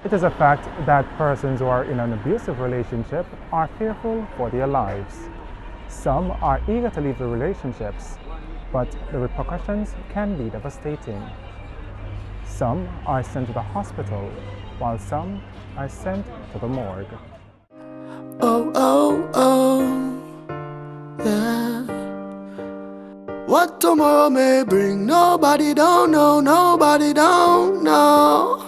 It is a fact that persons who are in an abusive relationship are fearful for their lives. Some are eager to leave the relationships, but the repercussions can be devastating. Some are sent to the hospital, while some are sent to the morgue. Oh, oh, oh, yeah. What tomorrow may bring, nobody don't know, nobody don't know.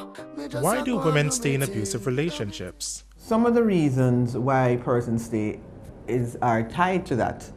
Why do women stay in abusive relationships? Some of the reasons why persons stay are tied to that,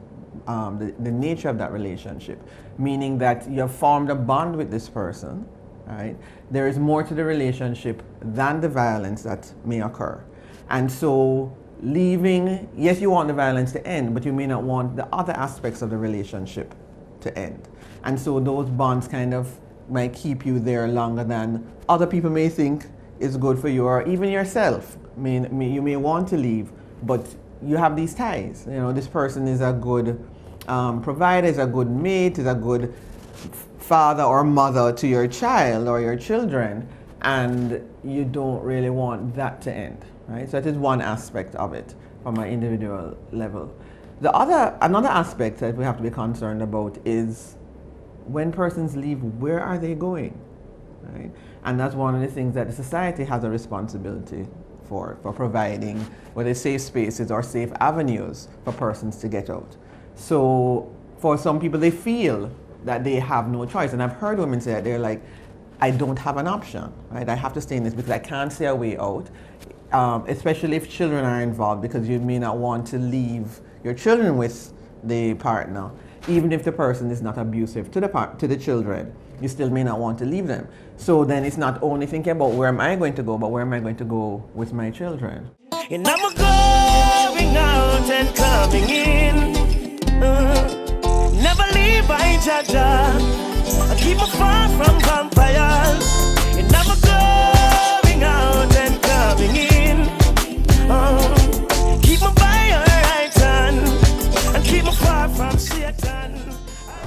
the nature of that relationship, meaning that you have formed a bond with this person, right? There is more to the relationship than the violence that may occur. And so leaving, yes, you want the violence to end, but you may not want the other aspects of the relationship to end. And so those bonds kind of might keep you there longer than other people may think is good for you, or even yourself. You may want to leave, but you have these ties. You know, this person is a good provider, is a good mate, is a good father or mother to your child or your children, and you don't really want that to end, right? So that is one aspect of it from an individual level. Another aspect that we have to be concerned about is when persons leave, where are they going, right? And that's one of the things that the society has a responsibility for providing, whether safe spaces or safe avenues for persons to get out. So for some people, they feel that they have no choice. And I've heard women say that they're like, I don't have an option, right? I have to stay in this because I can't see a way out, especially if children are involved, because you may not want to leave your children with the partner. Even if the person is not abusive to the children, you still may not want to leave them. So then it's not only thinking about where am I going to go, but where am I going to go with my children. And I'm going out and coming in. Never leave by Jaja. I keep me far from vampires. And I'm going out and coming in. Keep me by your right hand. And keep me far from Satan.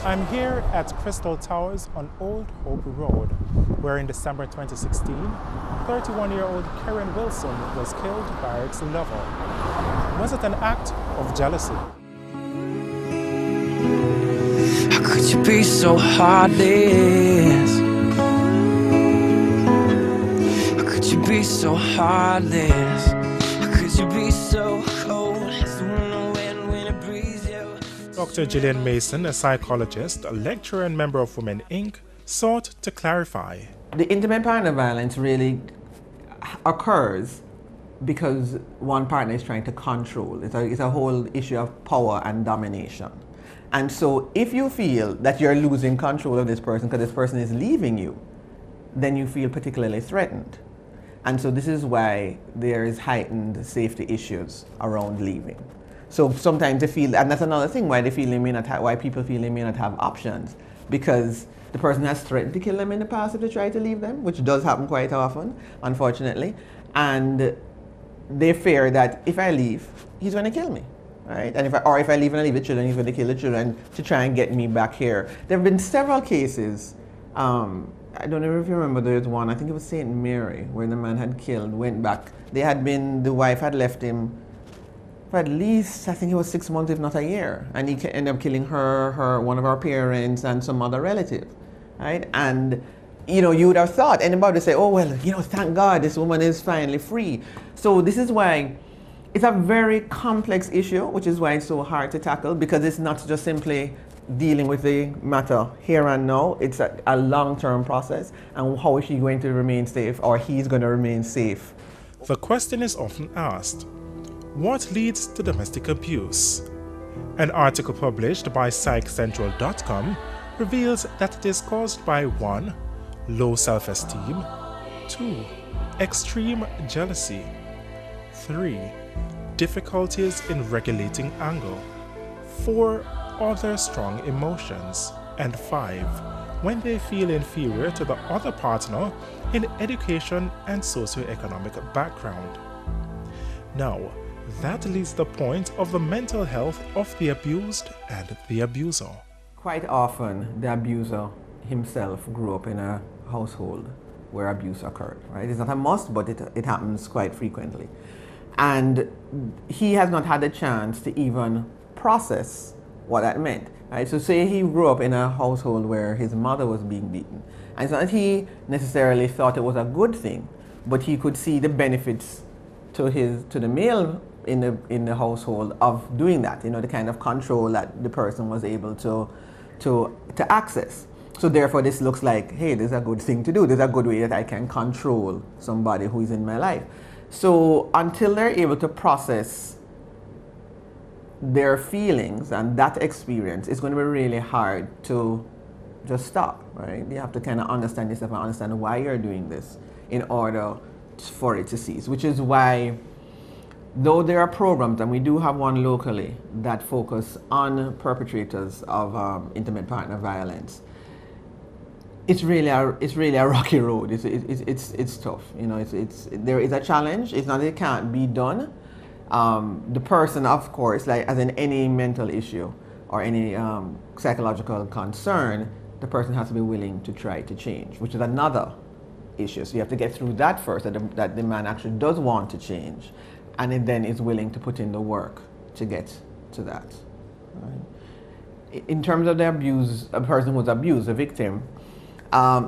I'm here at Crystal Towers on Old Hope Road, where in December 2016, 31-year-old Karen Wilson was killed by her ex-lover. Was it an act of jealousy? How could you be so heartless? How could you be so heartless? How could you be so cold? When it breathes you. Dr. Gillian Mason, a psychologist, a lecturer and member of Women Inc., sought to clarify. The intimate partner violence really occurs because one partner is trying to control. It's a whole issue of power and domination. And so if you feel that you're losing control of this person because this person is leaving you, then you feel particularly threatened. And so this is why there is heightened safety issues around leaving. So sometimes they feel, and that's another thing why why people feel they may not have options, because the person has threatened to kill them in the past if they try to leave them, which does happen quite often, unfortunately. And they fear that if I leave, he's going to kill me, right? And if I leave and I leave the children, he's going to kill the children to try and get me back here. There have been several cases. I don't know if you remember, there's one, I think it was St. Mary, where the man had killed, went back. The wife had left him for at least, I think it was 6 months, if not a year. And he ended up killing one of her parents and some other relative, right? And, you know, you would have thought, anybody would say, oh, well, you know, thank God this woman is finally free. So this is why it's a very complex issue, which is why it's so hard to tackle, because it's not just simply dealing with the matter here and now. It's a long-term process. And how is she going to remain safe, or he's going to remain safe? The question is often asked, what leads to domestic abuse? An article published by PsychCentral.com reveals that it is caused by 1. Low self-esteem, 2. Extreme jealousy, 3. Difficulties in regulating anger, 4. Other strong emotions, and 5. When they feel inferior to the other partner in education and socioeconomic background. Now, that leads to the point of the mental health of the abused and the abuser. Quite often, the abuser himself grew up in a household where abuse occurred, right? It's not a must, but it happens quite frequently. And he has not had the chance to even process what that meant, right? So say he grew up in a household where his mother was being beaten. And it's not that he necessarily thought it was a good thing, but he could see the benefits to the male in the household of doing that, the kind of control that the person was able to access. So therefore this looks like, hey, this is a good thing to do. This is a good way that I can control somebody who is in my life. So until they're able to process their feelings and that experience, it's going to be really hard to just stop, right? You have to kind of understand yourself and understand why you're doing this in order for it to cease, which is why, though there are programs, and we do have one locally that focus on perpetrators of intimate partner violence, it's really a rocky road. It's tough. There is a challenge. It's not that it can't be done. The person, of course, like as in any mental issue or any psychological concern, the person has to be willing to try to change, which is another issue. So you have to get through that first, that the man actually does want to change, and it then is willing to put in the work to get to that. Right? In terms of the abuse, a person who's abused, a victim,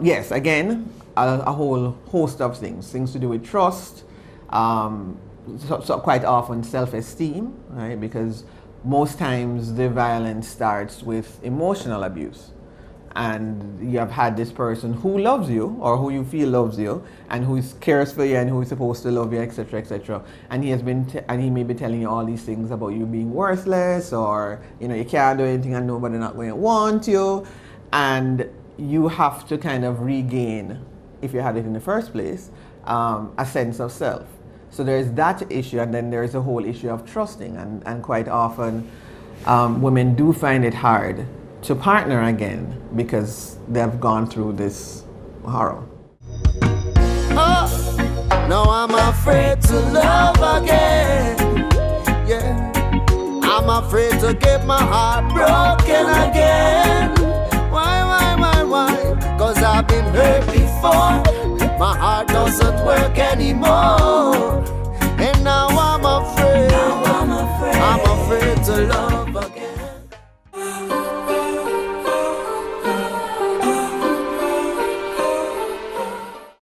yes, again, a whole host of things to do with trust, so quite often self-esteem, right? Because most times the violence starts with emotional abuse. And you have had this person who loves you, or who you feel loves you, and who cares for you, and who is supposed to love you, etc., etc. And he has been, and he may be telling you all these things about you being worthless, or you can't do anything, and nobody not going to want you, and you have to kind of regain, if you had it in the first place, a sense of self. So there's that issue, and then there's a whole issue of trusting, and quite often women do find it hard to partner again because they've gone through this horror. Oh, now I'm afraid to love again. Yeah, I'm afraid to get my heart broken again. Why? 'Cause I've been hurt before. My heart doesn't work anymore.